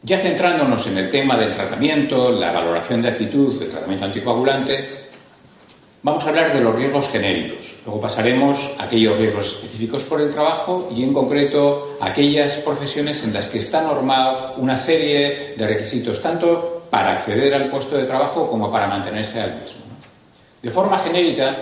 Ya centrándonos en el tema del tratamiento, la valoración de actitud del tratamiento anticoagulante, vamos a hablar de los riesgos genéricos. Luego pasaremos a aquellos riesgos específicos por el trabajo y, en concreto, a aquellas profesiones en las que está normada una serie de requisitos, tanto para acceder al puesto de trabajo como para mantenerse al mismo. De forma genérica,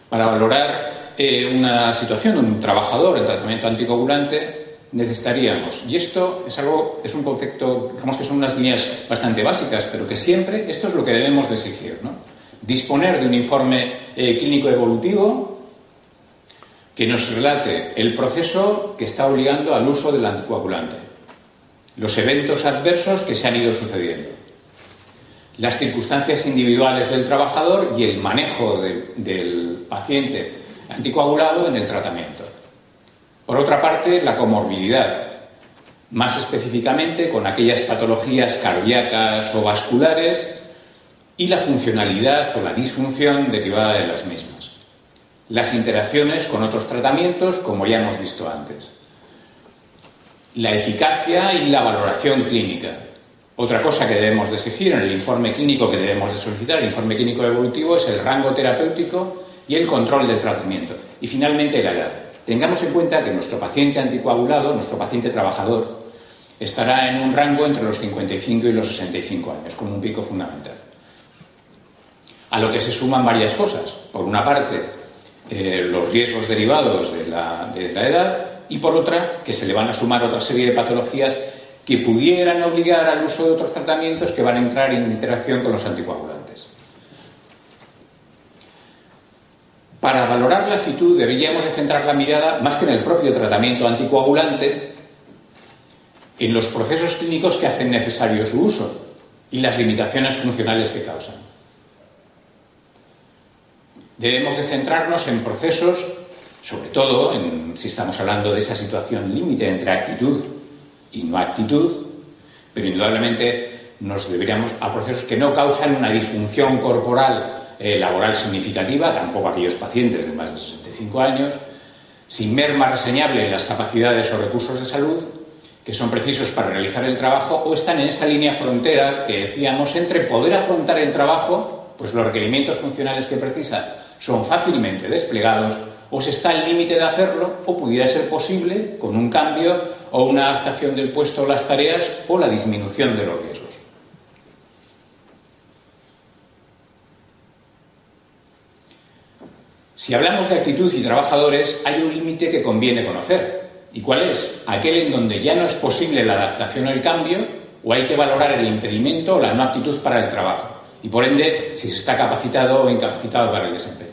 para valorar una situación de un trabajador en tratamiento anticoagulante, necesitaríamos, y esto es un concepto, digamos que son unas líneas bastante básicas, pero que siempre esto es lo que debemos de exigir, ¿no? Disponer de un informe clínico evolutivo que nos relate el proceso que está obligando al uso del anticoagulante, los eventos adversos que se han ido sucediendo, las circunstancias individuales del trabajador y el manejo del paciente anticoagulado en el tratamiento. Por otra parte, la comorbilidad, más específicamente con aquellas patologías cardíacas o vasculares, y la funcionalidad o la disfunción derivada de las mismas. Las interacciones con otros tratamientos, como ya hemos visto antes. La eficacia y la valoración clínica. Otra cosa que debemos de exigir en el informe clínico que debemos de solicitar, el informe clínico evolutivo, es el rango terapéutico y el control del tratamiento. Y finalmente, la edad. Tengamos en cuenta que nuestro paciente anticoagulado, nuestro paciente trabajador, estará en un rango entre los 55 y los 65 años, como un pico fundamental. A lo que se suman varias cosas. Por una parte, los riesgos derivados de la edad, y por otra, que se le van a sumar otra serie de patologías que pudieran obligar al uso de otros tratamientos que van a entrar en interacción con los anticoagulantes. Para valorar la actitud deberíamos de centrar la mirada, más que en el propio tratamiento anticoagulante, en los procesos clínicos que hacen necesario su uso y las limitaciones funcionales que causan. Debemos de centrarnos en procesos, sobre todo si estamos hablando de esa situación límite entre actitud y no actitud, pero indudablemente nos deberíamos a procesos que no causan una disfunción corporal laboral significativa, tampoco aquellos pacientes de más de 65 años, sin merma reseñable en las capacidades o recursos de salud que son precisos para realizar el trabajo, o están en esa línea frontera que decíamos entre poder afrontar el trabajo, pues los requerimientos funcionales que precisa son fácilmente desplegados, o se está al límite de hacerlo, o pudiera ser posible con un cambio o una adaptación del puesto o las tareas o la disminución de los riesgos. Si hablamos de actitud y trabajadores, hay un límite que conviene conocer. ¿Y cuál es? Aquel en donde ya no es posible la adaptación o el cambio, o hay que valorar el impedimento o la no aptitud para el trabajo, y por ende, si se está capacitado o incapacitado para el desempeño.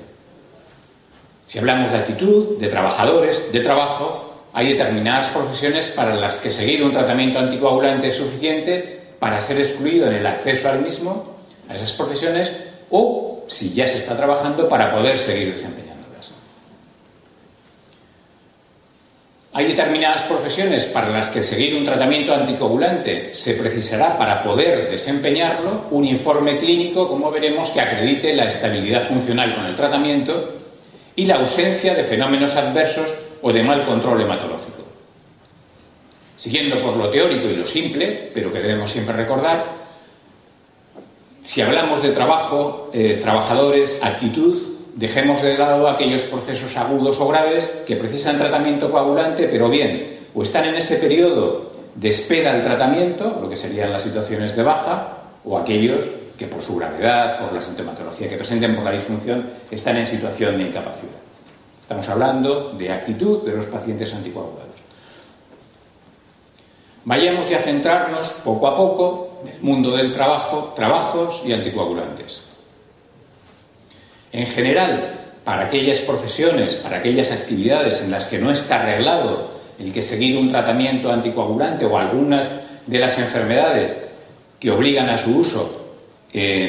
Si hablamos de actitud, de trabajadores, de trabajo, hay determinadas profesiones para las que seguir un tratamiento anticoagulante es suficiente para ser excluido en el acceso al mismo, a esas profesiones, o, si ya se está trabajando, para poder seguir desempeñándolas. Hay determinadas profesiones para las que seguir un tratamiento anticoagulante se precisará para poder desempeñarlo un informe clínico, como veremos, que acredite la estabilidad funcional con el tratamiento y la ausencia de fenómenos adversos o de mal control hematológico. Siguiendo por lo teórico y lo simple, pero que debemos siempre recordar, si hablamos de trabajo, trabajadores, actitud, dejemos de lado aquellos procesos agudos o graves que precisan tratamiento coagulante, pero bien, o están en ese periodo de espera al tratamiento, lo que serían las situaciones de baja, o aquellos que por su gravedad, por la sintomatología que presenten, por la disfunción, están en situación de incapacidad. Estamos hablando de actitud de los pacientes anticoagulados. Vayamos ya a centrarnos poco a poco en el mundo del trabajo, trabajos y anticoagulantes. En general, para aquellas profesiones, para aquellas actividades en las que no está arreglado el que seguir un tratamiento anticoagulante o algunas de las enfermedades que obligan a su uso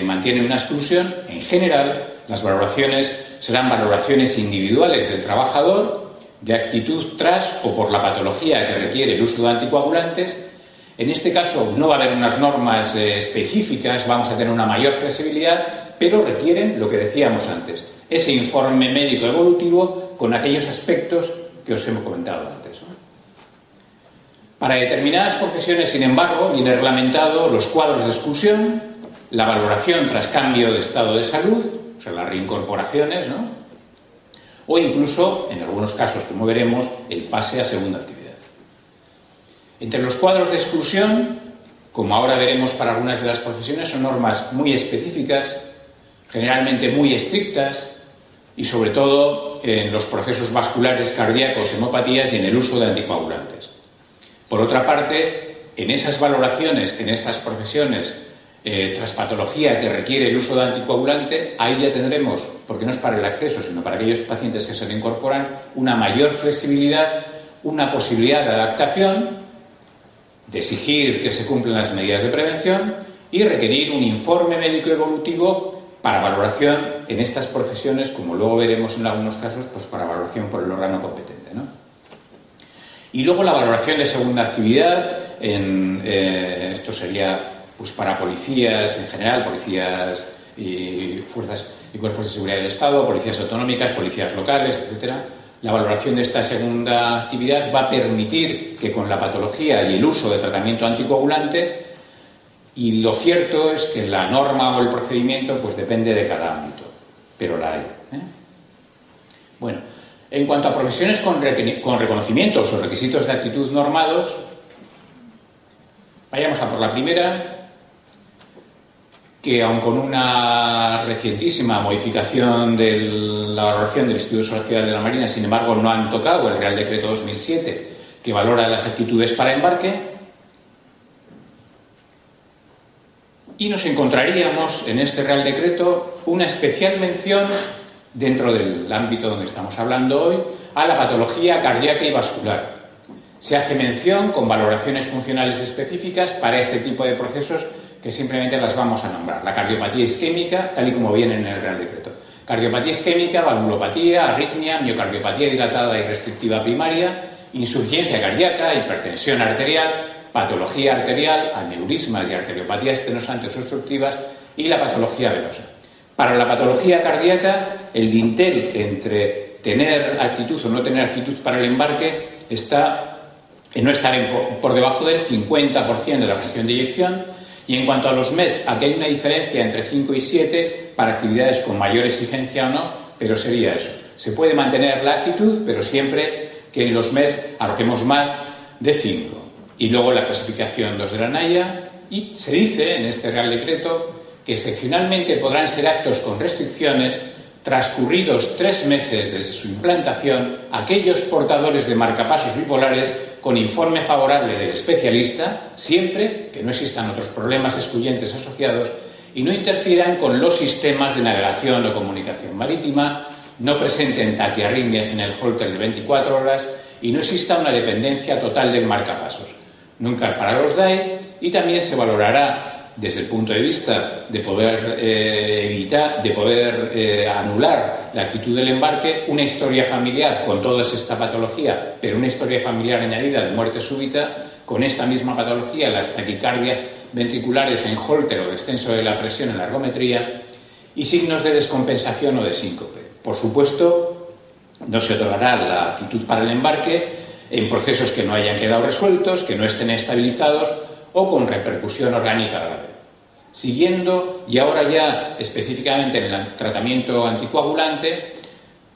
mantienen una exclusión, en general las valoraciones serán valoraciones individuales del trabajador, de actitud tras o por la patología que requiere el uso de anticoagulantes. En este caso no va a haber unas normas específicas, vamos a tener una mayor flexibilidad, pero requieren lo que decíamos antes, ese informe médico evolutivo con aquellos aspectos que os hemos comentado antes, ¿no? Para determinadas profesiones, sin embargo, viene reglamentado los cuadros de exclusión, la valoración tras cambio de estado de salud, o sea, las reincorporaciones, ¿no? O incluso, en algunos casos, como veremos, el pase a segunda actividad. Entre los cuadros de exclusión, como ahora veremos para algunas de las profesiones, son normas muy específicas, generalmente muy estrictas, y sobre todo en los procesos vasculares, cardíacos, hemopatías y en el uso de anticoagulantes. Por otra parte, en esas valoraciones, en estas profesiones, tras patología que requiere el uso de anticoagulante, ahí ya tendremos, porque no es para el acceso, sino para aquellos pacientes que se le incorporan, una mayor flexibilidad, una posibilidad de adaptación, de exigir que se cumplan las medidas de prevención y requerir un informe médico evolutivo para valoración en estas profesiones, como luego veremos en algunos casos, pues para valoración por el órgano competente, ¿no? Y luego la valoración de segunda actividad, esto sería pues para policías en general, policías y fuerzas y cuerpos de seguridad del Estado, policías autonómicas, policías locales, etcétera. La valoración de esta segunda actividad va a permitir que con la patología y el uso de tratamiento anticoagulante, y lo cierto es que la norma o el procedimiento pues depende de cada ámbito, pero la hay, ¿eh? Bueno, en cuanto a profesiones con reconocimientos o requisitos de actitud normados, vayamos a por la primera, que aun con una recientísima modificación de la valoración del Instituto Social de la Marina, sin embargo no han tocado el Real Decreto 2007, que valora las actitudes para embarque, y nos encontraríamos en este Real Decreto una especial mención, dentro del ámbito donde estamos hablando hoy, a la patología cardíaca y vascular. Se hace mención con valoraciones funcionales específicas para este tipo de procesos que simplemente las vamos a nombrar. La cardiopatía isquémica, tal y como viene en el Real Decreto. Cardiopatía isquémica, valvulopatía, arritmia, miocardiopatía dilatada y restrictiva primaria, insuficiencia cardíaca, hipertensión arterial, patología arterial, aneurismas y arteriopatías estenosantes obstructivas y la patología venosa. Para la patología cardíaca, el dintel entre tener actitud o no tener actitud para el embarque está en no estar por debajo del 50% de la fracción de eyección, y en cuanto a los MEDs, aquí hay una diferencia entre 5 y 7 para actividades con mayor exigencia o no, pero sería eso. Se puede mantener la actitud, pero siempre que en los MEDs arroquemos más de 5. Y luego la clasificación 2 de la NAIA, y se dice en este Real Decreto que excepcionalmente podrán ser actos con restricciones transcurridos 3 meses desde su implantación aquellos portadores de marcapasos bipolares con informe favorable del especialista, siempre que no existan otros problemas excluyentes asociados y no interfieran con los sistemas de navegación o comunicación marítima, no presenten taquiarritmias en el holter de 24 horas y no exista una dependencia total del marcapasos. Nunca para los DAE, y también se valorará desde el punto de vista de poder evitar, de poder anular la actitud del embarque, una historia familiar con toda esta patología, pero una historia familiar añadida de muerte súbita, con esta misma patología, las taquicardias ventriculares en holter o descenso de la presión en la ergometría, y signos de descompensación o de síncope. Por supuesto, no se otorgará la actitud para el embarque en procesos que no hayan quedado resueltos, que no estén estabilizados o con repercusión orgánica grave. Siguiendo, y ahora ya específicamente en el tratamiento anticoagulante,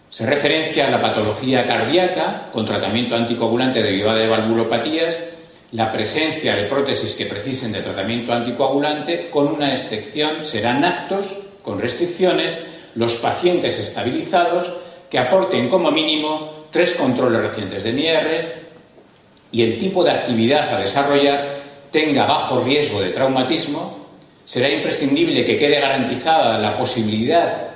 se referencia a la patología cardíaca con tratamiento anticoagulante derivada de valvulopatías, la presencia de prótesis que precisen de tratamiento anticoagulante, con una excepción, serán actos con restricciones los pacientes estabilizados que aporten como mínimo 3 controles recientes de NIR y el tipo de actividad a desarrollar tenga bajo riesgo de traumatismo. Será imprescindible que quede garantizada la posibilidad,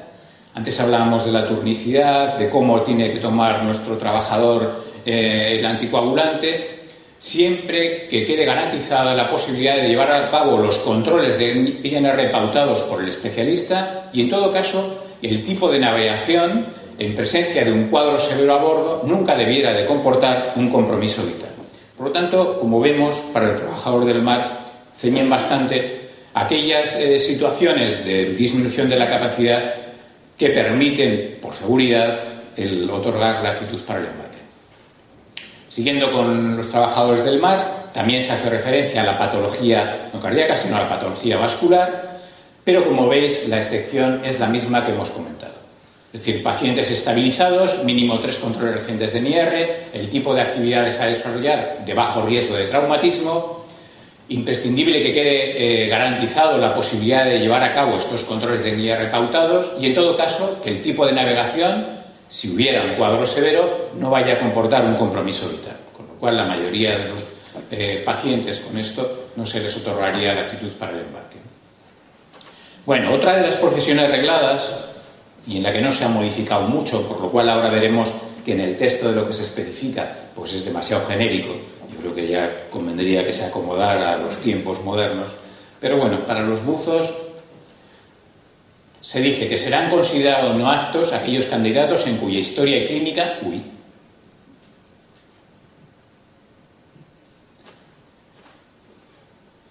antes hablábamos de la turnicidad, de cómo tiene que tomar nuestro trabajador el anticoagulante, siempre que quede garantizada la posibilidad de llevar a cabo los controles de INR pautados por el especialista y, en todo caso, el tipo de navegación en presencia de un cuadro severo a bordo nunca debiera de comportar un compromiso vital. Por lo tanto, como vemos, para el trabajador del mar ceñen bastante aquellas situaciones de disminución de la capacidad que permiten, por seguridad, el otorgar la actitud para el embarque. Siguiendo con los trabajadores del mar, también se hace referencia a la patología no cardíaca, sino a la patología vascular, pero como veis, la excepción es la misma que hemos comentado. Es decir, pacientes estabilizados, mínimo 3 controles recientes de NIR, el tipo de actividades a desarrollar de bajo riesgo de traumatismo, imprescindible que quede garantizado la posibilidad de llevar a cabo estos controles de NIR pautados y, en todo caso, que el tipo de navegación, si hubiera un cuadro severo, no vaya a comportar un compromiso vital, con lo cual la mayoría de los pacientes con esto no se les otorgaría la actitud para el embarque. Bueno, otra de las profesiones regladas y en la que no se ha modificado mucho, por lo cual ahora veremos que en el texto de lo que se especifica pues es demasiado genérico. Yo creo que ya convendría que se acomodara a los tiempos modernos. Pero bueno, para los buzos se dice que serán considerados no aptos aquellos candidatos en cuya historia y clínica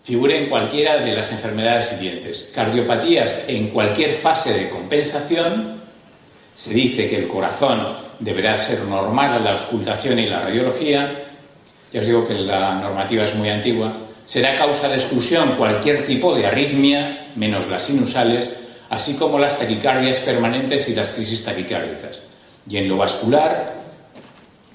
figure en cualquiera de las enfermedades siguientes. Cardiopatías en cualquier fase de compensación. Se dice que el corazón deberá ser normal a la auscultación y la radiología. Ya os digo que la normativa es muy antigua. Será causa de exclusión cualquier tipo de arritmia, menos las sinusales, así como las taquicardias permanentes y las crisis taquicárdicas. Y en lo vascular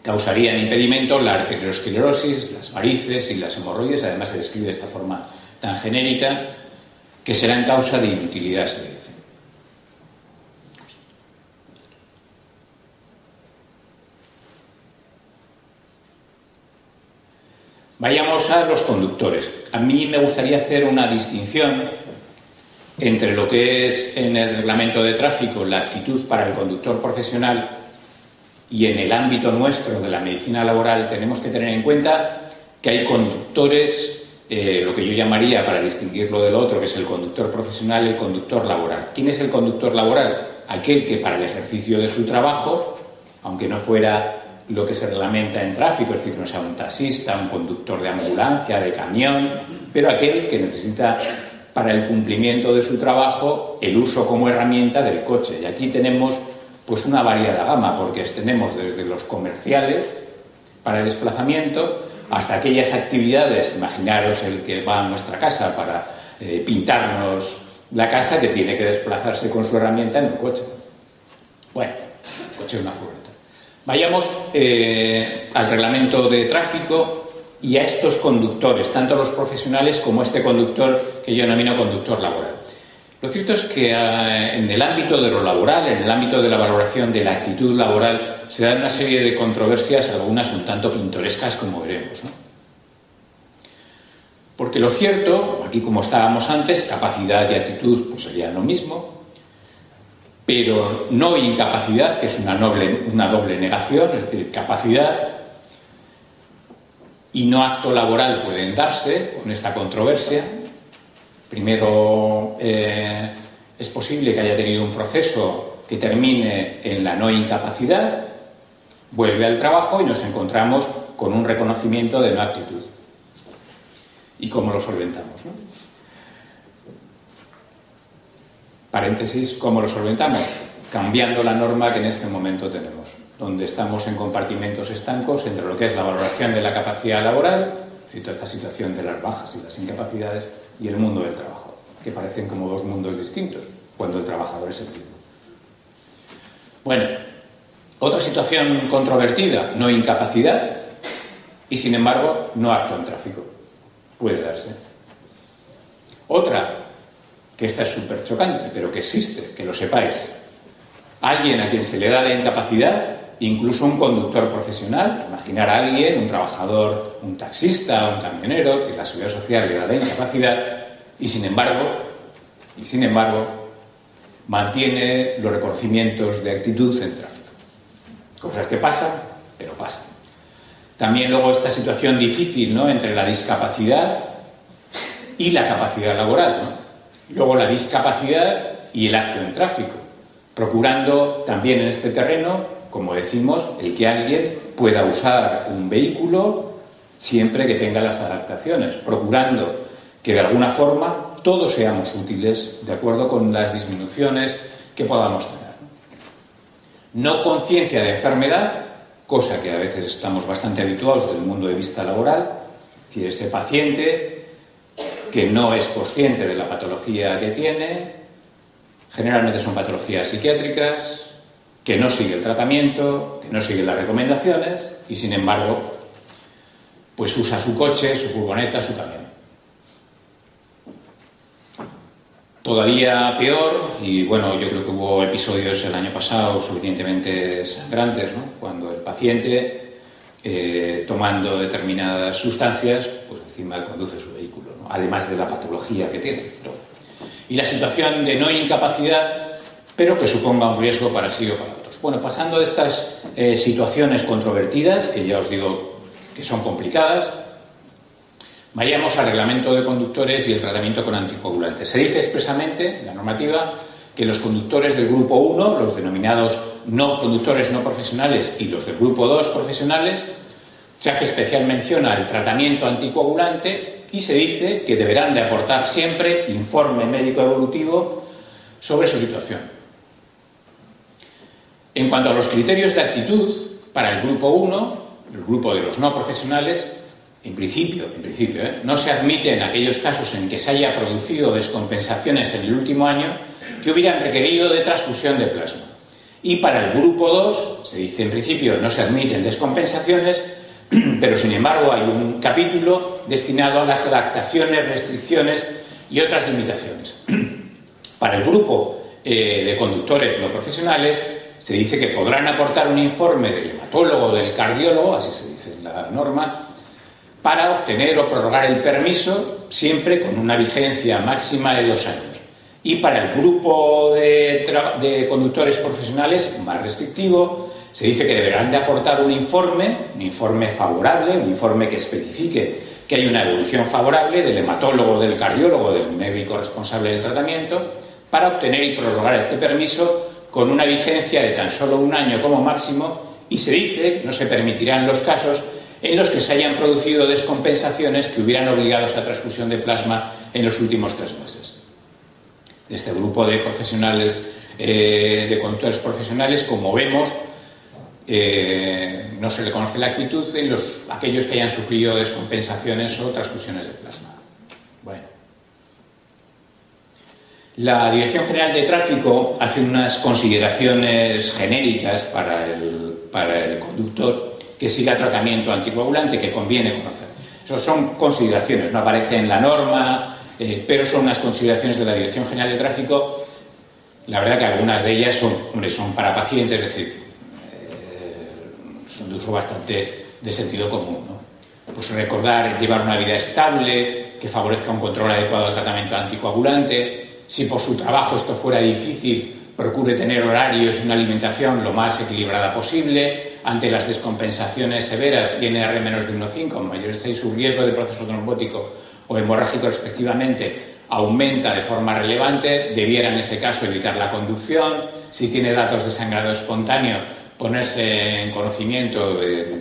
causarían impedimento la arteriosclerosis, las varices y las hemorroides. Además se describe de esta forma tan genérica, que serán causa de inutilidad, se dice. Vayamos a los conductores. A mí me gustaría hacer una distinción entre lo que es en el reglamento de tráfico la actitud para el conductor profesional y en el ámbito nuestro de la medicina laboral. Tenemos que tener en cuenta que hay conductores, lo que yo llamaría, para distinguirlo del otro, que es el conductor profesional y el conductor laboral. ¿Quién es el conductor laboral? Aquel que para el ejercicio de su trabajo, aunque no fuera lo que se reglamenta en tráfico, es decir, que no sea un taxista, un conductor de ambulancia, de camión, pero aquel que necesita para el cumplimiento de su trabajo el uso como herramienta del coche. Y aquí tenemos pues una variada gama, porque tenemos desde los comerciales para el desplazamiento hasta aquellas actividades, imaginaros el que va a nuestra casa para pintarnos la casa, que tiene que desplazarse con su herramienta en un coche. Bueno, el coche es una furgoneta. Vayamos al reglamento de tráfico y a estos conductores, tanto los profesionales como este conductor que yo denomino conductor laboral. Lo cierto es que en el ámbito de lo laboral, en el ámbito de la valoración de la actitud laboral, se dan una serie de controversias, algunas un tanto pintorescas, como veremos, ¿no? Porque lo cierto, aquí como estábamos antes, capacidad y actitud pues serían lo mismo, pero no incapacidad, que es una doble negación, es decir, capacidad y no acto laboral pueden darse con esta controversia. Primero, es posible que haya tenido un proceso que termine en la no incapacidad, vuelve al trabajo y nos encontramos con un reconocimiento de no actitud. ¿Y cómo lo solventamos, no? Paréntesis, ¿cómo lo solventamos? Cambiando la norma que en este momento tenemos, donde estamos en compartimentos estancos entre lo que es la valoración de la capacidad laboral, cito esta situación de las bajas y las incapacidades, y el mundo del trabajo, que parecen como dos mundos distintos, cuando el trabajador es el mismo. Bueno, otra situación controvertida, no incapacidad, y sin embargo no acto en tráfico. Puede darse. Otra, que esta es súper chocante, pero que existe, que lo sepáis. Alguien a quien se le da la incapacidad, incluso un conductor profesional, imaginar a alguien, un trabajador, un taxista, un camionero, que la Seguridad Social le da la incapacidad y sin embargo, mantiene los reconocimientos de actitud en tráfico. Cosas que pasan, pero pasan. También luego esta situación difícil, ¿no?, entre la discapacidad y la capacidad laboral, ¿no? Luego la discapacidad y el acto en tráfico, procurando también en este terreno, como decimos, el que alguien pueda usar un vehículo siempre que tenga las adaptaciones, procurando que de alguna forma todos seamos útiles de acuerdo con las disminuciones que podamos tener. No conciencia de enfermedad, cosa que a veces estamos bastante habituados desde el mundo de vista laboral, Es decir, ese paciente que no es consciente de la patología que tiene, generalmente son patologías psiquiátricas, que no sigue el tratamiento, que no sigue las recomendaciones y, sin embargo, pues usa su coche, su furgoneta, su camión. Todavía peor, y bueno, yo creo que hubo episodios el año pasado suficientemente sangrantes, ¿no? Cuando el paciente, tomando determinadas sustancias, pues encima conduce su vehículo, ¿no? Además de la patología que tiene, ¿no? Y la situación de no incapacidad, pero que suponga un riesgo para sí o para otros. Bueno, pasando de estas situaciones controvertidas, que ya os digo que son complicadas, vayamos al reglamento de conductores y el tratamiento con anticoagulantes. Se dice expresamente en la normativa que los conductores del grupo 1, los denominados conductores no profesionales, y los del grupo 2 profesionales, se hace especial mención al tratamiento anticoagulante y se dice que deberán de aportar siempre informe médico evolutivo sobre su situación. En cuanto a los criterios de actitud, para el grupo 1, el grupo de los no profesionales, en principio, no se admiten aquellos casos en que se haya producido descompensaciones en el último año que hubieran requerido de transfusión de plasma. Y para el grupo 2, se dice en principio, no se admiten descompensaciones, pero sin embargo hay un capítulo destinado a las adaptaciones, restricciones y otras limitaciones. Para el grupo de conductores no profesionales, se dice que podrán aportar un informe del hematólogo o del cardiólogo, así se dice en la norma, para obtener o prorrogar el permiso, siempre con una vigencia máxima de 2 años. Y para el grupo de conductores profesionales, más restrictivo, se dice que deberán de aportar un informe favorable, un informe que especifique que hay una evolución favorable del hematólogo, del cardiólogo, del médico responsable del tratamiento, para obtener y prorrogar este permiso con una vigencia de tan solo 1 año como máximo, y se dice que no se permitirán los casos en los que se hayan producido descompensaciones que hubieran obligado a esa transfusión de plasma en los últimos 3 meses. De este grupo de profesionales, de conductores profesionales, como vemos, no se le conoce la actitud en aquellos que hayan sufrido descompensaciones o transfusiones de plasma. Bueno. La Dirección General de Tráfico hace unas consideraciones genéricas para el conductor que siga tratamiento anticoagulante que conviene conocer. Eso son consideraciones, no aparece en la norma, pero son unas consideraciones de la Dirección General de Tráfico. La verdad que algunas de ellas son para pacientes, es decir, son de uso bastante de sentido común, ¿no? Pues recordar llevar una vida estable, que favorezca un control adecuado del tratamiento anticoagulante. Si por su trabajo esto fuera difícil, procure tener horarios y una alimentación lo más equilibrada posible. Ante las descompensaciones severas y NR menos de 1,5, mayores de 6, su riesgo de proceso trombótico o hemorrágico respectivamente aumenta de forma relevante. Debiera en ese caso evitar la conducción. Si tiene datos de sangrado espontáneo, ponerse en conocimiento del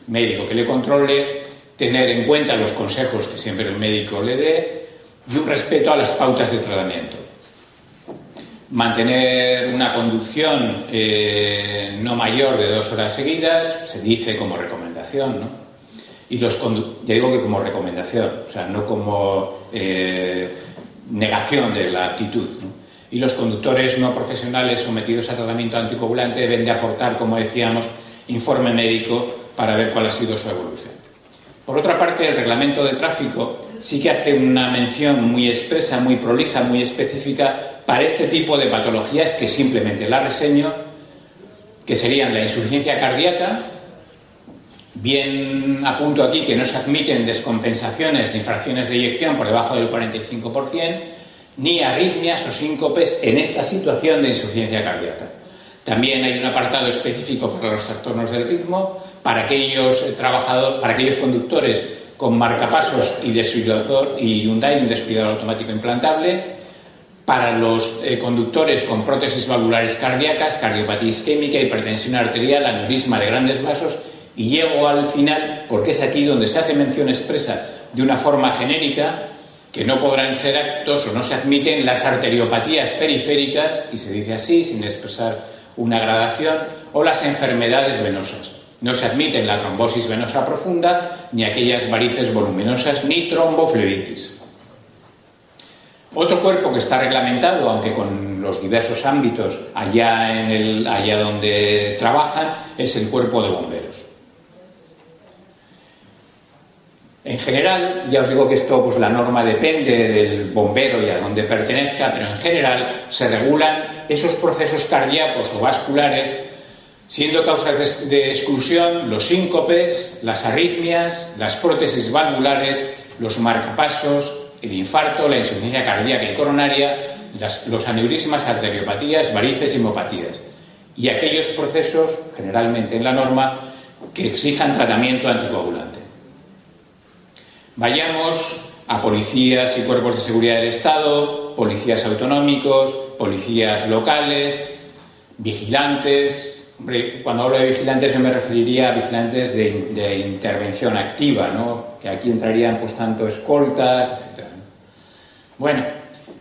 médico que le controle, tener en cuenta los consejos que siempre el médico le dé y un respeto a las pautas de tratamiento. Mantener una conducción no mayor de 2 horas seguidas, se dice como recomendación, ¿no? Y ya digo que como recomendación, o sea, no como negación de la actitud, ¿no? Y los conductores no profesionales sometidos a tratamiento anticoagulante deben de aportar, como decíamos, informe médico para ver cuál ha sido su evolución. Por otra parte, el reglamento de tráfico sí que hace una mención muy expresa, muy prolija, muy específica para este tipo de patologías que simplemente la reseño, que serían la insuficiencia cardíaca. Bien apunto aquí que no se admiten descompensaciones ni fracciones de eyección por debajo del 45%, ni arritmias o síncopes en esta situación de insuficiencia cardíaca. También hay un apartado específico para los trastornos del ritmo, para aquellos conductores con marcapasos y desfibrilador y Hyundai, un desfibrilador automático implantable, para los conductores con prótesis valvulares cardíacas, cardiopatía isquémica, hipertensión arterial, aneurisma de grandes vasos, y llego al final porque es aquí donde se hace mención expresa de una forma genérica que no podrán ser aptos o no se admiten las arteriopatías periféricas, y se dice así sin expresar una gradación, o las enfermedades venosas. No se admiten la trombosis venosa profunda, ni aquellas varices voluminosas, ni tromboflebitis. Otro cuerpo que está reglamentado, aunque con los diversos ámbitos allá donde trabajan, es el cuerpo de bomberos. En general, ya os digo que esto, pues la norma depende del bombero y a dónde pertenezca, pero en general se regulan esos procesos cardíacos o vasculares, siendo causas de exclusión los síncopes, las arritmias, las prótesis valvulares, los marcapasos, el infarto, la insuficiencia cardíaca y coronaria, los aneurismas, arteriopatías, varices y hemopatías. Y aquellos procesos, generalmente en la norma, que exijan tratamiento anticoagulante. Vayamos a policías y cuerpos de seguridad del Estado, policías autonómicos, policías locales, vigilantes. Hombre, cuando hablo de vigilantes yo me referiría a vigilantes de intervención activa, ¿no? Que aquí entrarían pues tanto escoltas, etc. Bueno,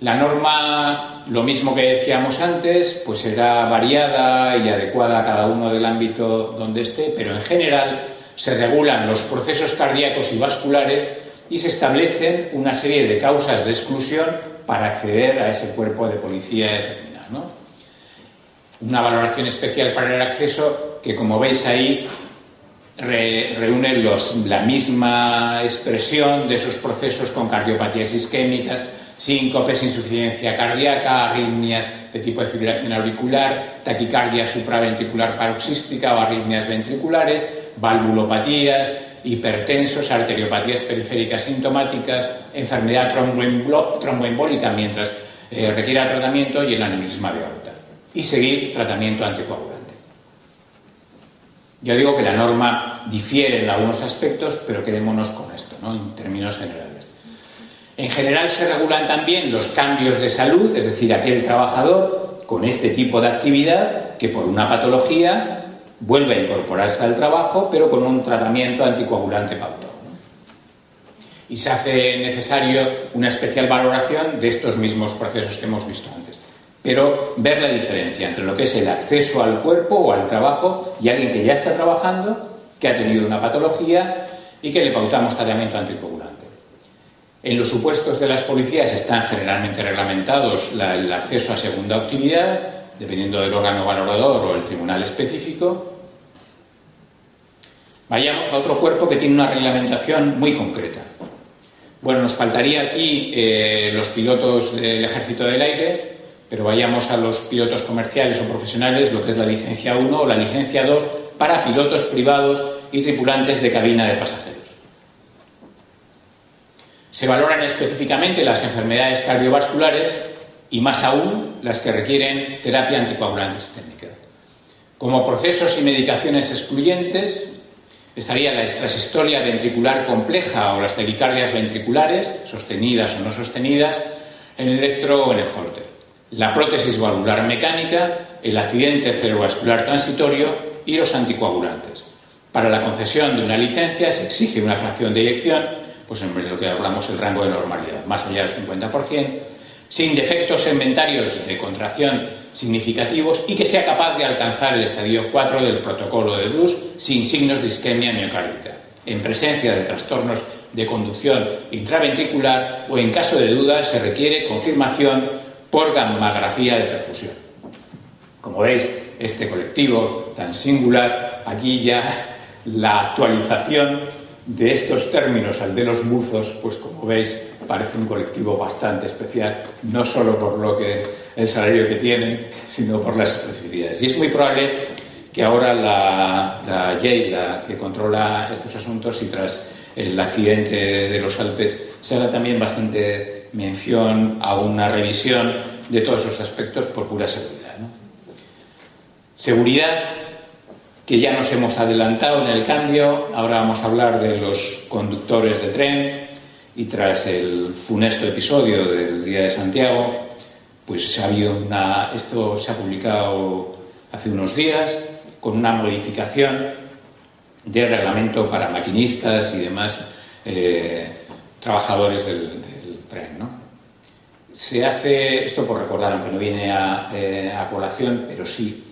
la norma, lo mismo que decíamos antes, pues será variada y adecuada a cada uno del ámbito donde esté, pero en general se regulan los procesos cardíacos y vasculares y se establecen una serie de causas de exclusión para acceder a ese cuerpo de policía determinado, ¿no? Una valoración especial para el acceso que, como veis ahí, reúne la misma expresión de esos procesos con cardiopatías isquémicas, síncopes, insuficiencia cardíaca, arritmias de tipo de fibrilación auricular, taquicardia supraventricular paroxística o arritmias ventriculares, valvulopatías, hipertensos, arteriopatías periféricas sintomáticas, enfermedad tromboembólica mientras requiera tratamiento y el aneurisma de aorta. Y seguir tratamiento anticoagulante. Yo digo que la norma difiere en algunos aspectos, pero quedémonos con esto, ¿no? En términos generales. En general se regulan también los cambios de salud, es decir, aquel trabajador con este tipo de actividad que por una patología vuelve a incorporarse al trabajo, pero con un tratamiento anticoagulante pautado, ¿no? Y se hace necesario una especial valoración de estos mismos procesos que hemos visto antes. Pero ver la diferencia entre lo que es el acceso al cuerpo o al trabajo y alguien que ya está trabajando, que ha tenido una patología y que le pautamos tratamiento anticoagulante. En los supuestos de las policías están generalmente reglamentados el acceso a segunda actividad, dependiendo del órgano valorador o el tribunal específico. Vayamos a otro cuerpo que tiene una reglamentación muy concreta. Bueno, nos faltaría aquí los pilotos del Ejército del Aire, pero vayamos a los pilotos comerciales o profesionales, lo que es la licencia 1 o la licencia 2 para pilotos privados y tripulantes de cabina de pasajeros. Se valoran específicamente las enfermedades cardiovasculares y más aún las que requieren terapia anticoagulante sistémica. Como procesos y medicaciones excluyentes estaría la extrasistolia ventricular compleja o las taquicardias ventriculares, sostenidas o no sostenidas, en el electro o en el holter. La prótesis valvular mecánica, el accidente cerebrovascular transitorio y los anticoagulantes. Para la concesión de una licencia se exige una fracción de eyección, pues en lo que hablamos el rango de normalidad, más allá del 50%, sin defectos inventarios de contracción significativos y que sea capaz de alcanzar el estadio 4 del protocolo de Bruce sin signos de isquemia miocárdica, en presencia de trastornos de conducción intraventricular o en caso de duda se requiere confirmación por gammagrafía de perfusión. Como veis, este colectivo tan singular, aquí ya la actualización de estos términos al de los buzos, pues como veis, parece un colectivo bastante especial, no solo por el salario que tienen, sino por las especificidades. Y es muy probable que ahora la JAI, la que controla estos asuntos y tras el accidente de los Alpes, se haga también bastante mención a una revisión de todos esos aspectos por pura seguridad, ¿no? Seguridad, que ya nos hemos adelantado en el cambio. Ahora vamos a hablar de los conductores de tren y tras el funesto episodio del Día de Santiago, pues esto se ha publicado hace unos días con una modificación del reglamento para maquinistas y demás trabajadores del tren, ¿no? Se hace, esto por recordar, aunque no viene a colación, pero sí,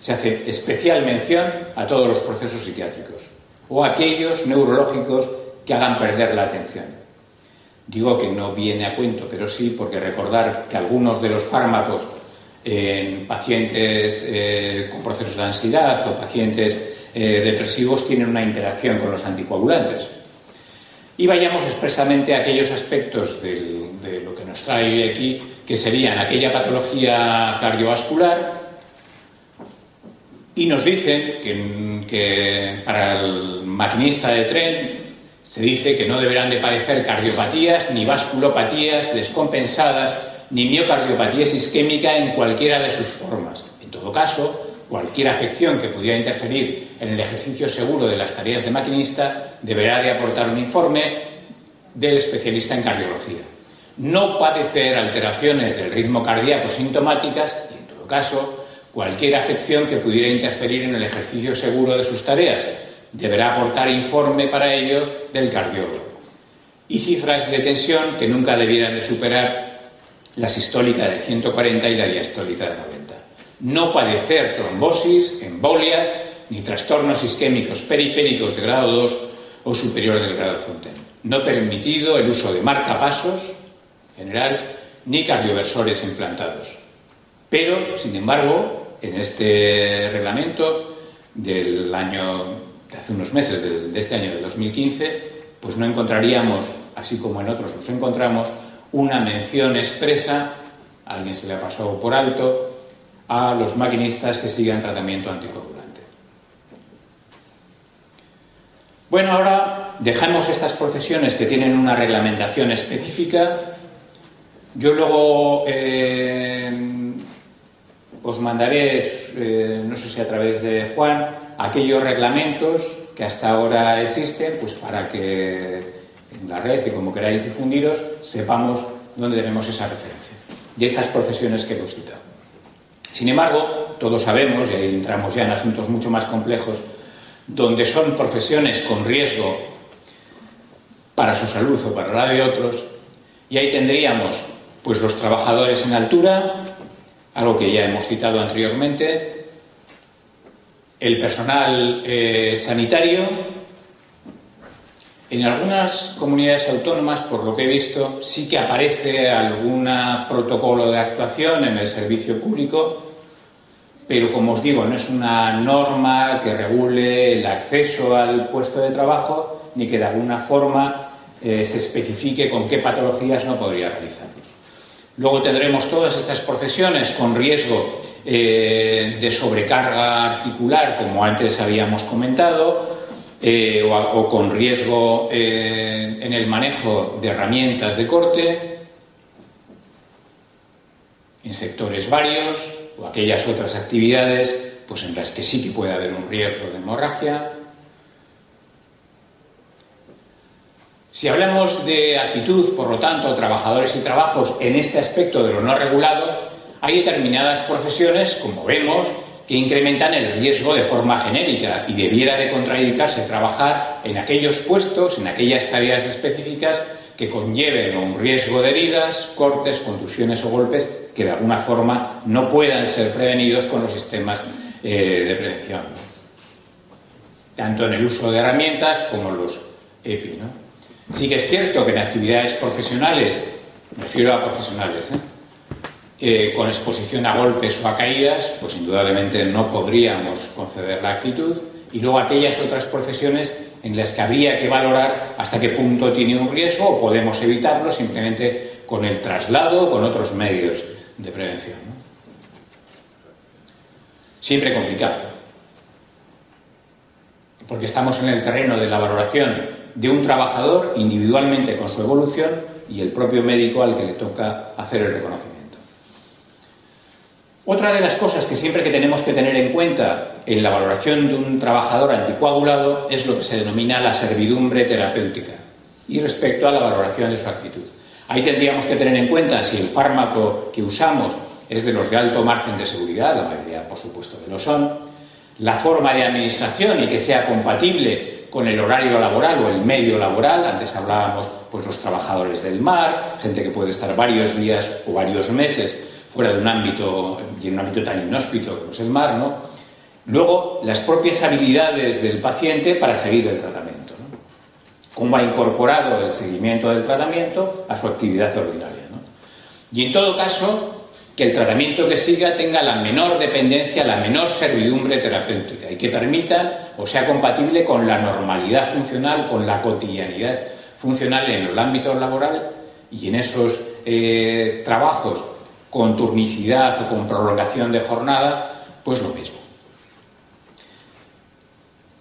se hace especial mención a todos los procesos psiquiátricos o aquellos neurológicos que hagan perder la atención. Digo que no viene a cuento, pero sí porque recordar que algunos de los fármacos en pacientes con procesos de ansiedad o pacientes depresivos tienen una interacción con los anticoagulantes. Y vayamos expresamente a aquellos aspectos de lo que nos trae aquí, que serían aquella patología cardiovascular, y nos dicen que para el maquinista de tren se dice que no deberán de padecer cardiopatías, ni vasculopatías descompensadas, ni miocardiopatías isquémica en cualquiera de sus formas. En todo caso, cualquier afección que pudiera interferir en el ejercicio seguro de las tareas de maquinista deberá de aportar un informe del especialista en cardiología. No padecer alteraciones del ritmo cardíaco sintomáticas y, en todo caso, cualquier afección que pudiera interferir en el ejercicio seguro de sus tareas deberá aportar informe para ello del cardiólogo. Y cifras de tensión que nunca debieran de superar la sistólica de 140 y la diastólica de 90. No padecer trombosis, embolias, ni trastornos isquémicos periféricos de grado 2 o superior del grado Fontaine. No permitido el uso de marcapasos, en general, ni cardioversores implantados. Pero, sin embargo, en este reglamento del año, de hace unos meses, de este año de 2015, pues no encontraríamos, así como en otros nos encontramos, una mención expresa, a alguien se le ha pasado por alto, a los maquinistas que sigan tratamiento anticoagulante. Bueno, ahora dejamos estas profesiones que tienen una reglamentación específica. Yo luego os mandaré, no sé si a través de Juan, aquellos reglamentos que hasta ahora existen, pues para que en la red y como queráis difundiros, sepamos dónde tenemos esa referencia de esas profesiones que hemos citado. Sin embargo, todos sabemos, y ahí entramos ya en asuntos mucho más complejos, donde son profesiones con riesgo para su salud o para la de otros, y ahí tendríamos pues los trabajadores en altura, algo que ya hemos citado anteriormente, el personal sanitario. En algunas comunidades autónomas, por lo que he visto, sí que aparece algún protocolo de actuación en el servicio público, pero como os digo, no es una norma que regule el acceso al puesto de trabajo ni que de alguna forma se especifique con qué patologías no podría realizarlos. Luego tendremos todas estas profesiones con riesgo de sobrecarga articular, como antes habíamos comentado, o con riesgo en el manejo de herramientas de corte en sectores varios, o aquellas otras actividades pues en las que sí que puede haber un riesgo de hemorragia. Si hablamos de actitud, por lo tanto, trabajadores y trabajos en este aspecto de lo no regulado, hay determinadas profesiones, como vemos, que incrementan el riesgo de forma genérica y debiera de contraindicarse trabajar en aquellos puestos, en aquellas tareas específicas que conlleven un riesgo de heridas, cortes, contusiones o golpes que de alguna forma no puedan ser prevenidos con los sistemas de prevención, tanto en el uso de herramientas como los EPI, ¿no? Sí que es cierto que en actividades profesionales, me refiero a profesionales, con exposición a golpes o a caídas, pues indudablemente no podríamos conceder la actitud, y luego aquellas otras profesiones en las que habría que valorar hasta qué punto tiene un riesgo o podemos evitarlo simplemente con el traslado o con otros medios de prevención, ¿no? Siempre complicado, porque estamos en el terreno de la valoración de un trabajador individualmente con su evolución y el propio médico al que le toca hacer el reconocimiento. Otra de las cosas que siempre que tenemos que tener en cuenta en la valoración de un trabajador anticoagulado es lo que se denomina la servidumbre terapéutica y respecto a la valoración de su actitud. Ahí tendríamos que tener en cuenta si el fármaco que usamos es de los de alto margen de seguridad, la mayoría por supuesto que lo son, la forma de administración y que sea compatible con el horario laboral o el medio laboral. Antes hablábamos pues los trabajadores del mar, gente que puede estar varios días o varios meses fuera de un ámbito, y en un ámbito tan inhóspito como es el mar, ¿no? Luego, las propias habilidades del paciente para seguir el tratamiento, ¿no? Cómo ha incorporado el seguimiento del tratamiento a su actividad ordinaria, ¿no? Y en todo caso, que el tratamiento que siga tenga la menor dependencia, la menor servidumbre terapéutica y que permita o sea compatible con la normalidad funcional, con la cotidianidad funcional en el ámbito laboral y en esos trabajos con turnicidad o con prolongación de jornada, pues lo mismo.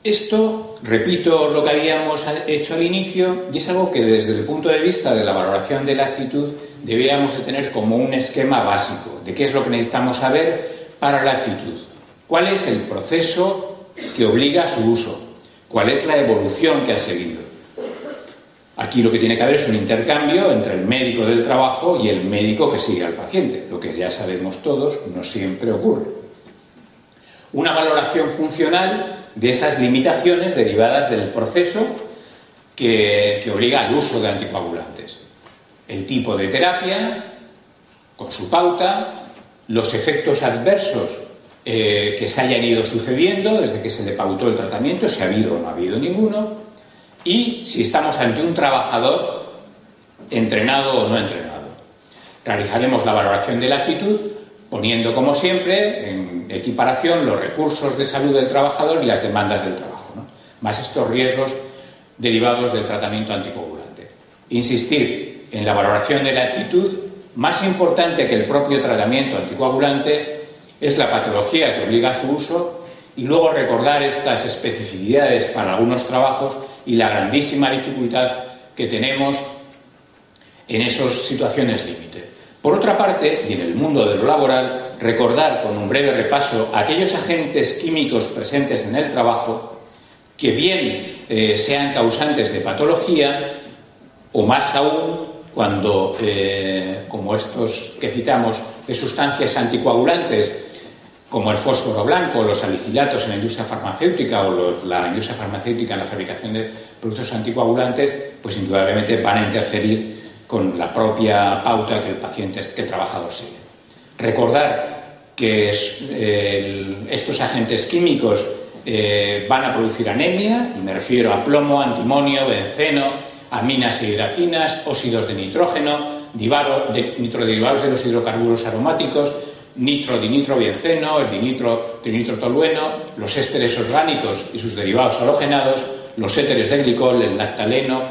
Esto, repito lo que habíamos hecho al inicio, y es algo que desde el punto de vista de la valoración de la actitud deberíamos de tener como un esquema básico de qué es lo que necesitamos saber para la actitud. ¿Cuál es el proceso que obliga a su uso? ¿Cuál es la evolución que ha seguido? Aquí lo que tiene que haber es un intercambio entre el médico del trabajo y el médico que sigue al paciente, lo que ya sabemos todos no siempre ocurre. Una valoración funcional de esas limitaciones derivadas del proceso que obliga al uso de anticoagulantes. El tipo de terapia, con su pauta, los efectos adversos que se hayan ido sucediendo desde que se le pautó el tratamiento, si ha habido o no ha habido ninguno, y si estamos ante un trabajador entrenado o no entrenado. Realizaremos la valoración de la actitud poniendo, como siempre, en equiparación los recursos de salud del trabajador y las demandas del trabajo, ¿no? Más estos riesgos derivados del tratamiento anticoagulante. Insistir en la valoración de la actitud, más importante que el propio tratamiento anticoagulante, es la patología que obliga a su uso y luego recordar estas especificidades para algunos trabajos y la grandísima dificultad que tenemos en esas situaciones límite. Por otra parte, y en el mundo de lo laboral, recordar con un breve repaso aquellos agentes químicos presentes en el trabajo que bien sean causantes de patología o más aún cuando, como estos que citamos, de sustancias anticoagulantes como el fósforo blanco, los salicilatos en la industria farmacéutica o la industria farmacéutica en la fabricación de productos anticoagulantes, pues indudablemente van a interferir con la propia pauta que el paciente, que el trabajador sigue. Recordar que estos agentes químicos van a producir anemia, y me refiero a plomo, antimonio, benceno, aminas y hidracinas, óxidos de nitrógeno, nitroderivados de los hidrocarburos aromáticos, nitro-dinitrobenceno, el dinitro-trinitrotolueno, los ésteres orgánicos y sus derivados halogenados, los éteres de glicol, el naftaleno,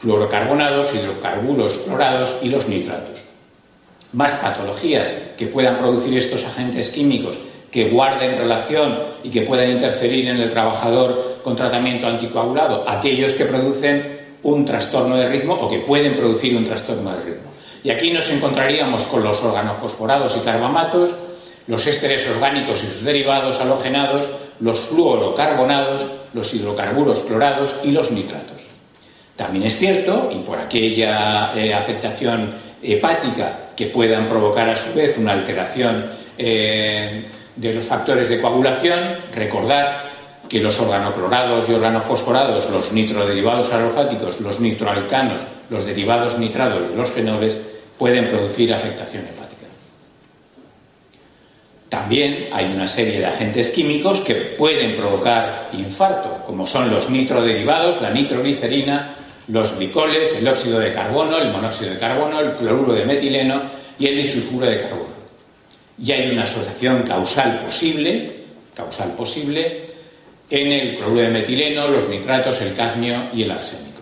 fluorocarbonados, hidrocarburos clorados y los nitratos. Más patologías que puedan producir estos agentes químicos que guarden relación y que puedan interferir en el trabajador con tratamiento anticoagulado, aquellos que producen un trastorno de ritmo o que pueden producir un trastorno de ritmo. Y aquí nos encontraríamos con los organofosforados y carbamatos, los ésteres orgánicos y sus derivados halogenados, los fluorocarbonados, los hidrocarburos clorados y los nitratos. También es cierto, y por aquella afectación hepática que puedan provocar a su vez una alteración de los factores de coagulación, recordar que los organoclorados y organofosforados, los nitroderivados alofáticos, los nitroalcanos, los derivados nitrados y los fenoles pueden producir afectación hepática. También hay una serie de agentes químicos que pueden provocar infarto, como son los nitroderivados, la nitroglicerina, los glicoles, el óxido de carbono, el monóxido de carbono, el cloruro de metileno y el disulfuro de carbono. Y hay una asociación causal posible en el cloruro de metileno, los nitratos, el cadmio y el arsénico.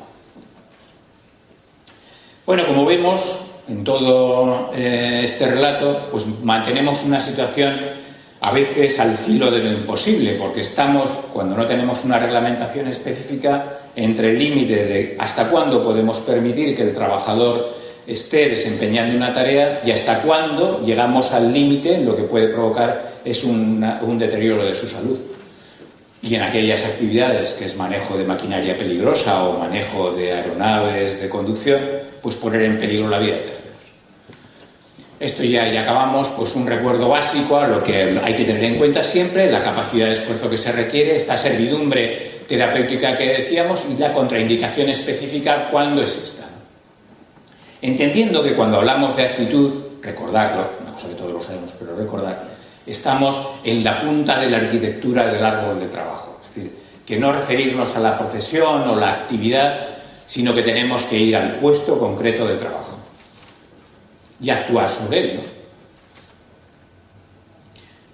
Bueno, como vemos en todo este relato, pues mantenemos una situación a veces al filo de lo imposible, porque estamos, cuando no tenemos una reglamentación específica, entre el límite de hasta cuándo podemos permitir que el trabajador esté desempeñando una tarea y hasta cuándo llegamos al límite, lo que puede provocar es un deterioro de su salud. Y en aquellas actividades que es manejo de maquinaria peligrosa o manejo de aeronaves de conducción, pues poner en peligro la vida de terceros. Esto ya acabamos, pues un recuerdo básico a lo que hay que tener en cuenta siempre, la capacidad de esfuerzo que se requiere, esta servidumbre terapéutica que decíamos y la contraindicación específica cuando es esta. Entendiendo que cuando hablamos de actitud, recordarlo, una cosa que todos lo sabemos, pero recordar, estamos en la punta de la arquitectura del árbol de trabajo. Es decir, que no referirnos a la profesión o la actividad, sino que tenemos que ir al puesto concreto de trabajo y actuar sobre él, ¿no?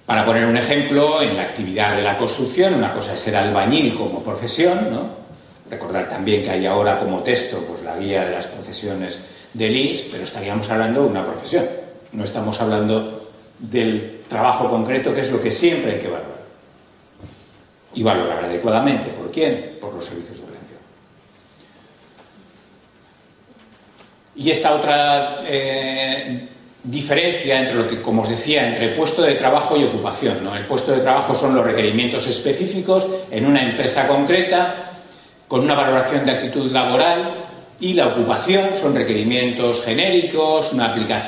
Para poner un ejemplo, en la actividad de la construcción, una cosa es ser albañil como profesión, ¿no? Recordar también que hay ahora como texto pues, la guía de las profesiones del INS, pero estaríamos hablando de una profesión. No estamos hablando del trabajo concreto, que es lo que siempre hay que valorar. Y valorar adecuadamente. ¿Por quién? Por los servicios de prevención. Y esta otra diferencia entre lo que, como os decía, entre puesto de trabajo y ocupación, ¿no? El puesto de trabajo son los requerimientos específicos en una empresa concreta, con una valoración de actitud laboral, y la ocupación son requerimientos genéricos, una aplicación